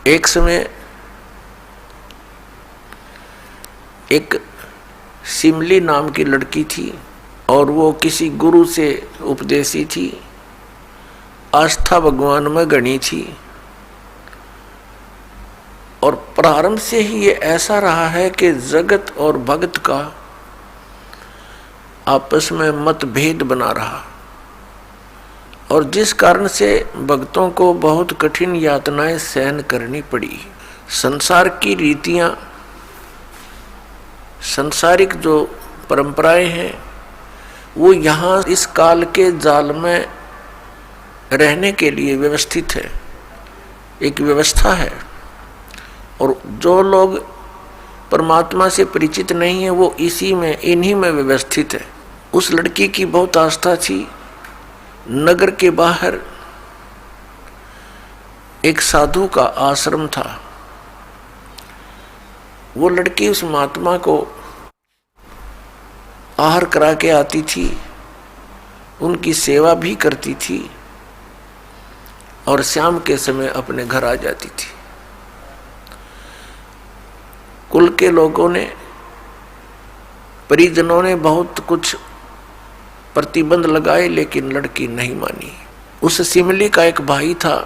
एक समय एक सिमली नाम की लड़की थी और वो किसी गुरु से उपदेशी थी, आस्था भगवान में गणी थी। और प्रारंभ से ही ये ऐसा रहा है कि जगत और भगत का आपस में मतभेद बना रहा, और जिस कारण से भक्तों को बहुत कठिन यातनाएं सहन करनी पड़ी। संसार की रीतियां, सांसारिक जो परंपराएं हैं, वो यहाँ इस काल के जाल में रहने के लिए व्यवस्थित है, एक व्यवस्था है। और जो लोग परमात्मा से परिचित नहीं है वो इसी में, इन्हीं में व्यवस्थित है। उस लड़की की बहुत आस्था थी। नगर के बाहर एक साधु का आश्रम था। वो लड़की उस महात्मा को आहार करा के आती थी, उनकी सेवा भी करती थी और शाम के समय अपने घर आ जाती थी। कुल के लोगों ने, परिजनों ने बहुत कुछ प्रतिबंध लगाए, लेकिन लड़की नहीं मानी। उस सिमली का एक भाई था,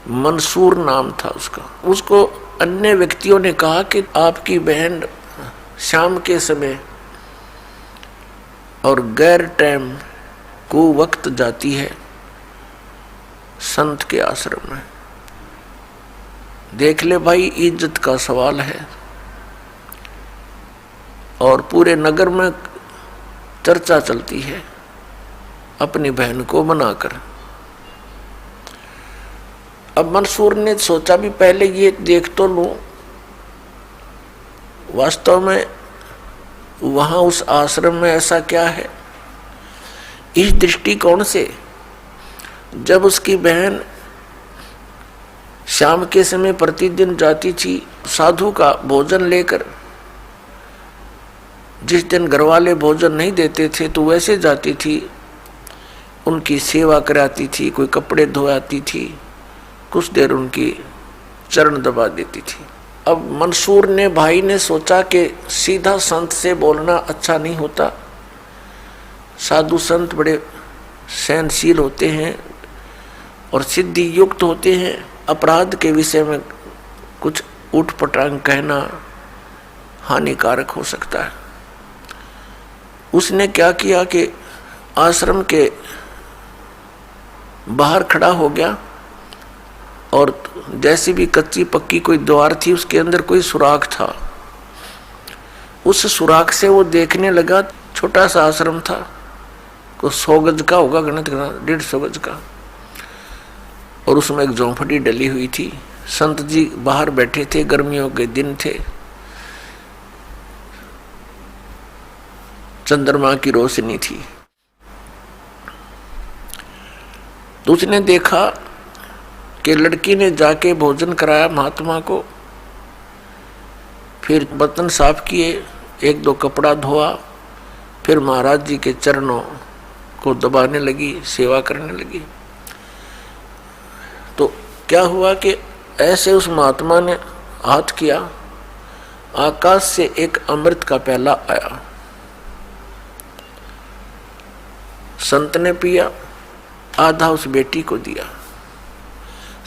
मंसूर नाम था उसका। उसको अन्य व्यक्तियों ने कहा कि आपकी बहन शाम के समय और गैर टाइम को वक्त जाती है संत के आश्रम में। देख ले भाई, इज्जत का सवाल है और पूरे नगर में चर्चा चलती है अपनी बहन को बनाकर। अब मंसूर ने सोचा भी पहले ये देख तो लूं, वास्तव में वहां उस आश्रम में ऐसा क्या है। इस दृष्टिकोण से जब उसकी बहन शाम के समय प्रतिदिन जाती थी साधु का भोजन लेकर, जिस दिन घरवाले भोजन नहीं देते थे तो वैसे जाती थी, उनकी सेवा कराती थी, कोई कपड़े धोआती थी, कुछ देर उनकी चरण दबा देती थी। अब मंसूर ने, भाई ने सोचा कि सीधा संत से बोलना अच्छा नहीं होता। साधु संत बड़े सहनशील होते हैं और सिद्धि युक्त होते हैं। अपराध के विषय में कुछ उठपटांग कहना हानिकारक हो सकता है। उसने क्या किया कि आश्रम के बाहर खड़ा हो गया और जैसी भी कच्ची पक्की कोई द्वार थी उसके अंदर कोई सुराख था। उस सुराख से वो देखने लगा। छोटा सा आश्रम था, को 100 गज का होगा, गणित करना 150 गज का, और उसमें एक झोंपड़ी डली हुई थी। संत जी बाहर बैठे थे, गर्मियों के दिन थे, चंद्रमा की रोशनी थी। तो उसने देखा कि लड़की ने जाके भोजन कराया महात्मा को, फिर बर्तन साफ किए, 1-2 कपड़ा धोआ, फिर महाराज जी के चरणों को दबाने लगी, सेवा करने लगी। तो क्या हुआ कि ऐसे उस महात्मा ने हाथ किया, आकाश से एक अमृत का प्याला आया। संत ने पिया, आधा उस बेटी को दिया।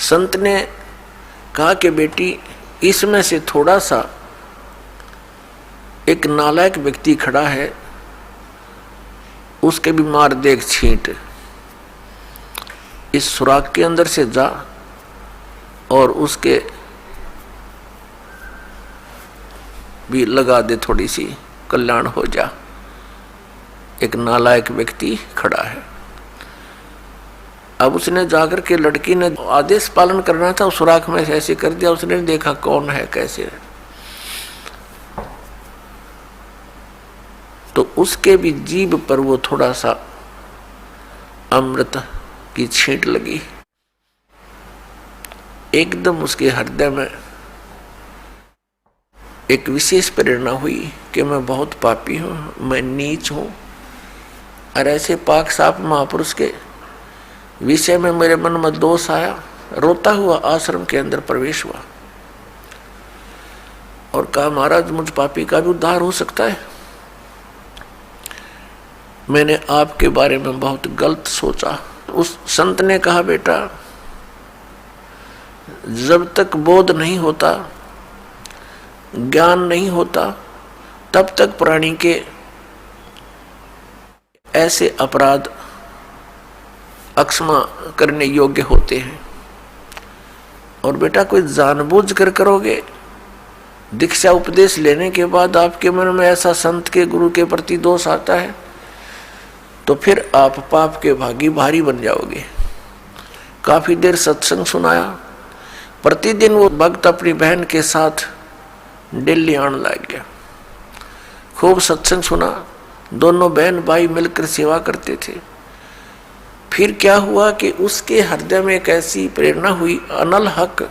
संत ने कहा कि बेटी, इसमें से थोड़ा सा एक नालायक व्यक्ति खड़ा है, उसके भी मार दे एक छींट। इस सुराख के अंदर से जा और उसके भी लगा दे, थोड़ी सी कल्याण हो जा। एक नालायक व्यक्ति खड़ा है। अब उसने जाकर के, लड़की ने आदेश पालन करना था, उस सुराख में ऐसे कर दिया। उसने देखा कौन है, कैसे है, तो उसके भी जीभ पर वो थोड़ा सा अमृत की छींट लगी। एकदम उसके हृदय में एक विशेष प्रेरणा हुई कि मैं बहुत पापी हूं, मैं नीच हूं, और ऐसे पाक साफ महापुरुष के विषय में मेरे मन में दोष आया। रोता हुआ आश्रम के अंदर प्रवेश हुआ और कहा, महाराज मुझ पापी का भी उद्धार हो सकता है। मैंने आपके बारे में बहुत गलत सोचा। उस संत ने कहा, बेटा जब तक बोध नहीं होता, ज्ञान नहीं होता, तब तक प्राणी के ऐसे अपराध अक्षमा करने योग्य होते हैं। और बेटा कोई जानबूझ कर करोगे, दीक्षा उपदेश लेने के बाद आपके मन में ऐसा संत के गुरु के प्रति दोष आता है तो फिर आप पाप के भारी बन जाओगे। काफी देर सत्संग सुनाया। प्रतिदिन वो भक्त अपनी बहन के साथ दिल्ली आने लग गया। खूब सत्संग सुना, दोनों बहन भाई मिलकर सेवा करते थे। फिर क्या हुआ कि उसके हृदय में एक ऐसी प्रेरणा हुई, अनल हक।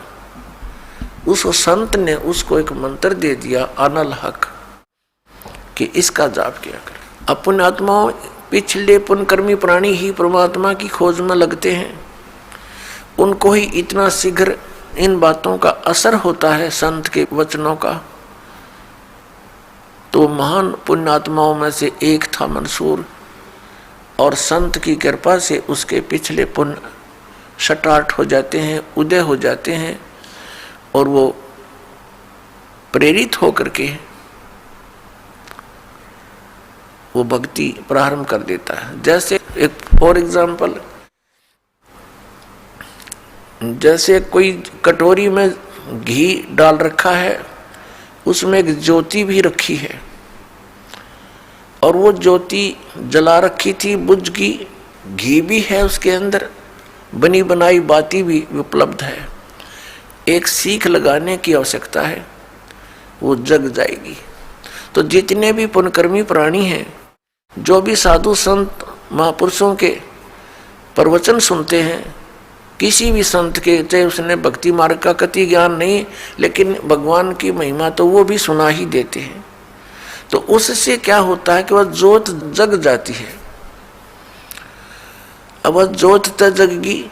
उस संत ने उसको एक मंत्र दे दिया, अनल हक, कि इसका जाप किया कर। अपने आत्माओं पिछले पुण्यकर्मी प्राणी ही परमात्मा की खोज में लगते हैं। उनको ही इतना शीघ्र इन बातों का असर होता है, संत के वचनों का। तो महान पुण्यात्माओं में से एक था मंसूर, और संत की कृपा से उसके पिछले पुण्य स्टार्ट हो जाते हैं, उदय हो जाते हैं, और वो प्रेरित होकर के वो भक्ति प्रारंभ कर देता है। जैसे एक फॉर एग्जाम्पल, जैसे कोई कटोरी में घी डाल रखा है, उसमें एक ज्योति भी रखी है, और वो ज्योति जला रखी थी, बुझ गई, घी भी है उसके अंदर, बनी बनाई बाती भी उपलब्ध है। एक सीख लगाने की आवश्यकता है, वो जग जाएगी। तो जितने भी पुण्यकर्मी प्राणी हैं, जो भी साधु संत महापुरुषों के प्रवचन सुनते हैं, किसी भी संत के, चाहे उसने भक्ति मार्ग का कति ज्ञान नहीं, लेकिन भगवान की महिमा तो वो भी सुना ही देते हैं। तो उससे क्या होता है कि वह ज्योत जग जाती है। अब वह ज्योत तक जगगी,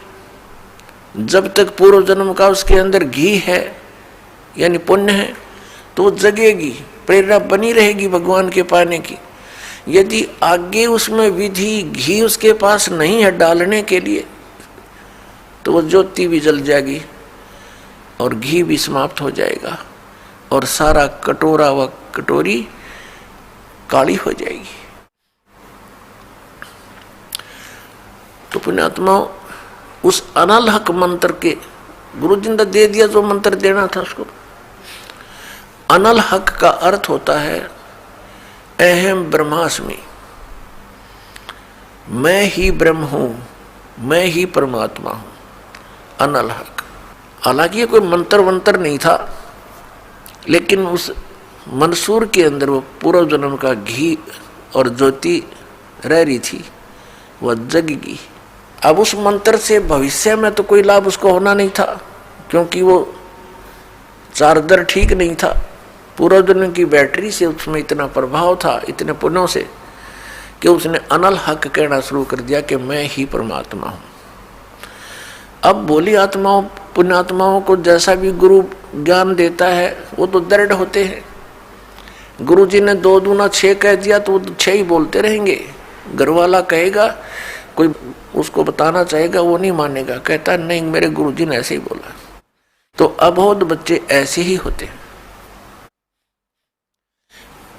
जब तक पूर्व जन्म का उसके अंदर घी है यानी पुण्य है, तो जगेगी, प्रेरणा बनी रहेगी भगवान के पाने की। यदि आगे उसमें विधि घी उसके पास नहीं है डालने के लिए, तो वो ज्योति भी जल जाएगी और घी भी समाप्त हो जाएगा, और सारा कटोरा व कटोरी काली हो जाएगी। तो पुण्यात्मा उस अनल हक मंत्र के गुरु जी ने दे दिया, जो मंत्र देना था उसको। अनल हक का अर्थ होता है अहम ब्रह्मास्मि, मैं ही ब्रह्म हूं, मैं ही परमात्मा हूं, अनल हक। हालांकि ये कोई मंत्र वंत्र नहीं था, लेकिन उस मंसूर के अंदर वो पूर्व जन्म का घी और ज्योति रह रही थी, वह जगेगी। अब उस मंत्र से भविष्य में तो कोई लाभ उसको होना नहीं था, क्योंकि वो चार्जर ठीक नहीं था। पूर्व जन्म की बैटरी से उसमें इतना प्रभाव था, इतने पुण्यों से, कि उसने अनल हक कहना शुरू कर दिया कि मैं ही परमात्मा हूँ। अब भोली आत्माओं पुण्यात्माओं को जैसा भी गुरु ज्ञान देता है, वो तो दृढ़ होते हैं। गुरु जी ने 2 दूना 6 कह दिया तो वो 6 ही बोलते रहेंगे। घर वाला कहेगा, कोई उसको बताना चाहेगा, वो नहीं मानेगा, कहता नहीं मेरे गुरु जी ने ऐसे ही बोला। तो अबोध बच्चे ऐसे ही होते हैं।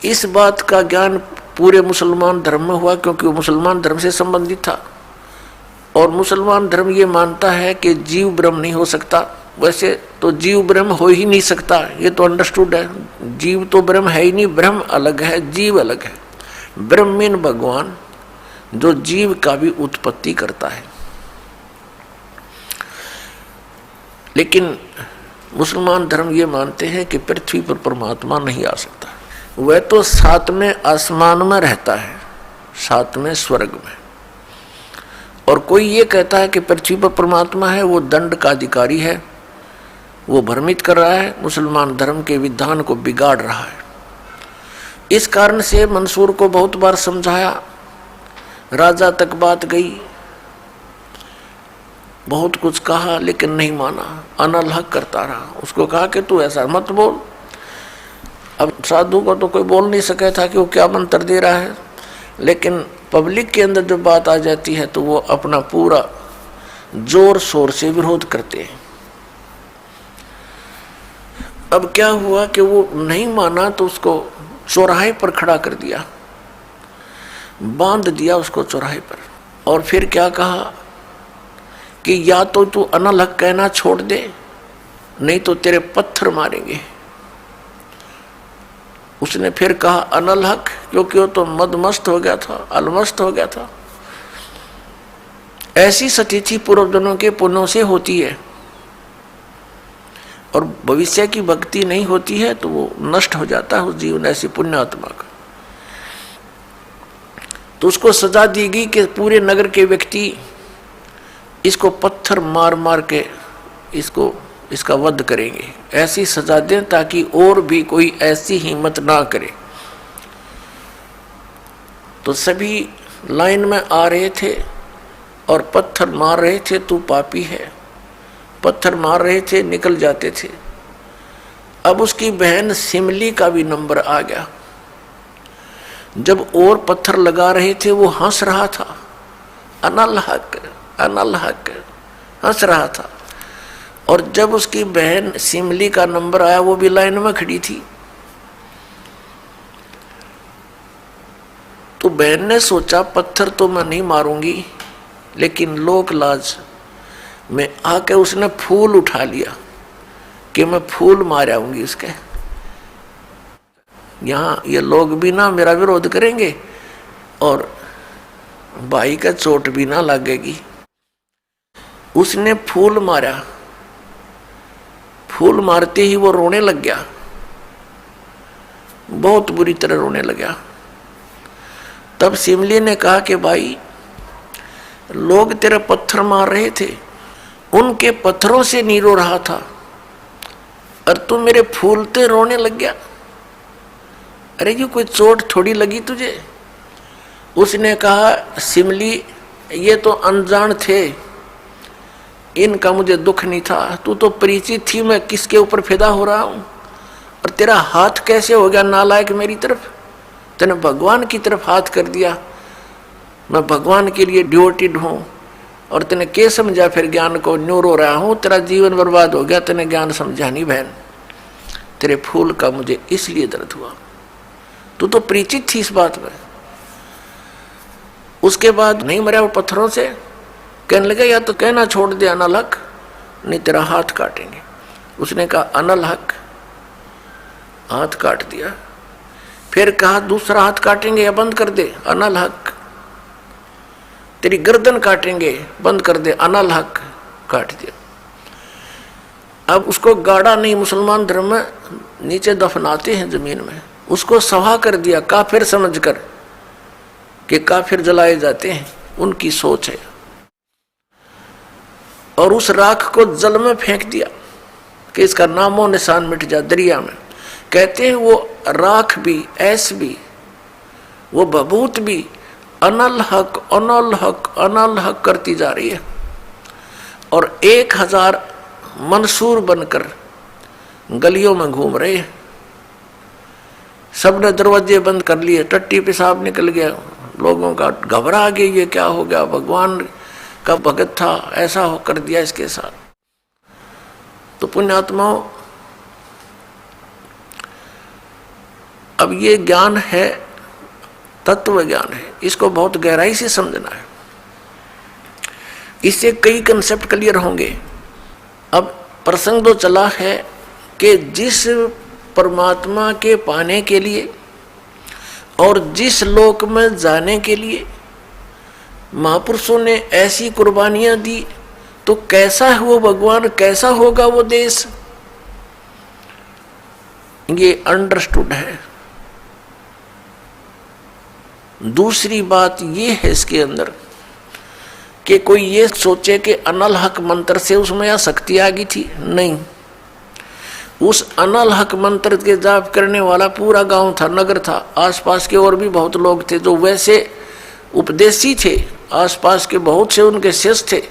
इस बात का ज्ञान पूरे मुसलमान धर्म में हुआ, क्योंकि वो मुसलमान धर्म से संबंधित था, और मुसलमान धर्म ये मानता है कि जीव ब्रह्म नहीं हो सकता। वैसे तो जीव ब्रह्म हो ही नहीं सकता, ये तो अंडरस्टूड है। जीव तो ब्रह्म है ही नहीं, ब्रह्म अलग है, जीव अलग है। ब्रह्म मीन भगवान, जो जीव का भी उत्पत्ति करता है। लेकिन मुसलमान धर्म ये मानते हैं कि पृथ्वी पर परमात्मा नहीं आ सकता। वह तो 7वें आसमान में रहता है, 7वें स्वर्ग में। और कोई ये कहता है कि पृथ्वी पर परमात्मा है, वो दंड का अधिकारी है, वो भ्रमित कर रहा है, मुसलमान धर्म के विधान को बिगाड़ रहा है। इस कारण से मंसूर को बहुत बार समझाया, राजा तक बात गई, बहुत कुछ कहा लेकिन नहीं माना, अनलहक करता रहा। उसको कहा कि तू ऐसा मत बोल। अब साधु को तो कोई बोल नहीं सका था कि वो क्या मंत्र दे रहा है, लेकिन पब्लिक के अंदर जब बात आ जाती है तो वो अपना पूरा जोर शोर से विरोध करते हैं। अब क्या हुआ कि वो नहीं माना तो उसको चौराहे पर खड़ा कर दिया, बांध दिया उसको चौराहे पर। और फिर क्या कहा कि या तो तू अनलहक कहना छोड़ दे, नहीं तो तेरे पत्थर मारेंगे। उसने फिर कहा अनलहक, क्योंकि वो तो मदमस्त हो गया था, अलमस्त हो गया था। ऐसी सतीथि पूर्वजनों के पुण्यों से होती है, और भविष्य की भक्ति नहीं होती है तो वो नष्ट हो जाता है उस जीवन ऐसी पुण्यात्मा का। तो उसको सजा दी गई कि पूरे नगर के व्यक्ति इसको पत्थर मार मार के इसका वध करेंगे। ऐसी सजा दें ताकि और भी कोई ऐसी हिम्मत ना करे। तो सभी लाइन में आ रहे थे और पत्थर मार रहे थे, तू पापी है, पत्थर मार रहे थे, निकल जाते थे। अब उसकी बहन सिमली का भी नंबर आ गया। जब और पत्थर लगा रहे थे वो हंस रहा था, अनलहक अनलहक हंस रहा था। और जब उसकी बहन सिमली का नंबर आया वो भी लाइन में खड़ी थी। तो बहन ने सोचा पत्थर तो मैं नहीं मारूंगी, लेकिन लोक लाज में आके उसने फूल उठा लिया कि मैं फूल मार आऊंगी उसके। यहाँ ये लोग भी ना मेरा विरोध करेंगे और भाई का चोट भी ना लगेगी। उसने फूल मारा, फूल मारते ही वो रोने लग गया, बहुत बुरी तरह रोने लगा। तब सिमली ने कहा कि भाई लोग तेरे पत्थर मार रहे थे, उनके पत्थरों से नहीं रो रहा था और तू मेरे फूलते रोने लग गया। अरे ये कोई चोट थोड़ी लगी तुझे? उसने कहा सिमली ये तो अनजान थे, इनका मुझे दुख नहीं था, तू तो परिचित थी मैं किसके ऊपर फिदा हो रहा हूं। और तेरा हाथ कैसे हो गया नालायक मेरी तरफ? तूने भगवान की तरफ हाथ कर दिया। मैं भगवान के लिए डिवोटेड हूं और तूने क्या समझा फिर ज्ञान को? न्यू रो रहा हूं, तेरा जीवन बर्बाद हो गया, तूने ज्ञान समझा नहीं बहन। तेरे फूल का मुझे इसलिए दर्द हुआ, तू तो परिचित थी इस बात में। उसके बाद नहीं मरा वो पत्थरों से, कहने लगा या तो कहना छोड़ दे अनलहक, नहीं तेरा हाथ काटेंगे। उसने कहा अनलहक, हाथ काट दिया। फिर कहा दूसरा हाथ काटेंगे या बंद कर दे, अनलहक। तेरी गर्दन काटेंगे, बंद कर दे, अनलहक, काट दिया। अब उसको गाड़ा नहीं, मुसलमान धर्म में नीचे दफनाते हैं जमीन में, उसको सवा कर दिया काफिर समझकर कि काफिर जलाए जाते हैं, उनकी सोच है। और उस राख को जल में फेंक दिया कि इसका नामो निशान मिट जा, दरिया में। कहते हैं वो राख भी, ऐस भी, वो बबूत भी अनलहक अनलहक अनलहक करती जा रही है। और 1000 मंसूर बनकर गलियों में घूम रहे हैं। सबने दरवाजे बंद कर लिए, टट्टी पेशाब निकल गया, लोगों का घबरा गया, ये क्या हो गया? भगवान का भगत था, ऐसा हो कर दिया इसके साथ। तो पुण्यात्माओं, अब ये ज्ञान है, तत्व ज्ञान है, इसको बहुत गहराई से समझना है। इससे कई कंसेप्ट क्लियर होंगे। अब प्रसंग तो चला है कि जिस परमात्मा के पाने के लिए और जिस लोक में जाने के लिए महापुरुषों ने ऐसी कुर्बानियां दी, तो कैसा है वो भगवान, कैसा होगा वो देश, ये अंडरस्टूड है। दूसरी बात ये है इसके अंदर कि कोई ये सोचे कि अनलहक मंत्र से उसमें या शक्ति आ गई थी, नहीं। उस अनलहक मंत्र के जाप करने वाला पूरा गांव था, नगर था, आसपास के और भी बहुत लोग थे जो वैसे उपदेशी थे, आसपास के बहुत से उनके शिष्य थे।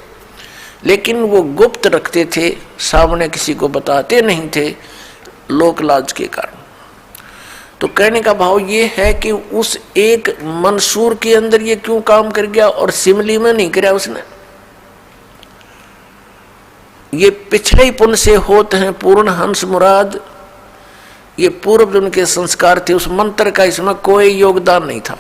लेकिन वो गुप्त रखते थे, सामने किसी को बताते नहीं थे, लोक लाज के कारण। तो कहने का भाव ये है कि उस एक मंसूर के अंदर ये क्यों काम कर गया और सिमली में नहीं कराया उसने। ये पिछले पुण्य से होते हैं पूर्ण हंस मुराद, ये पूर्व जन्म के संस्कार थे, उस मंत्र का इसमें कोई योगदान नहीं था।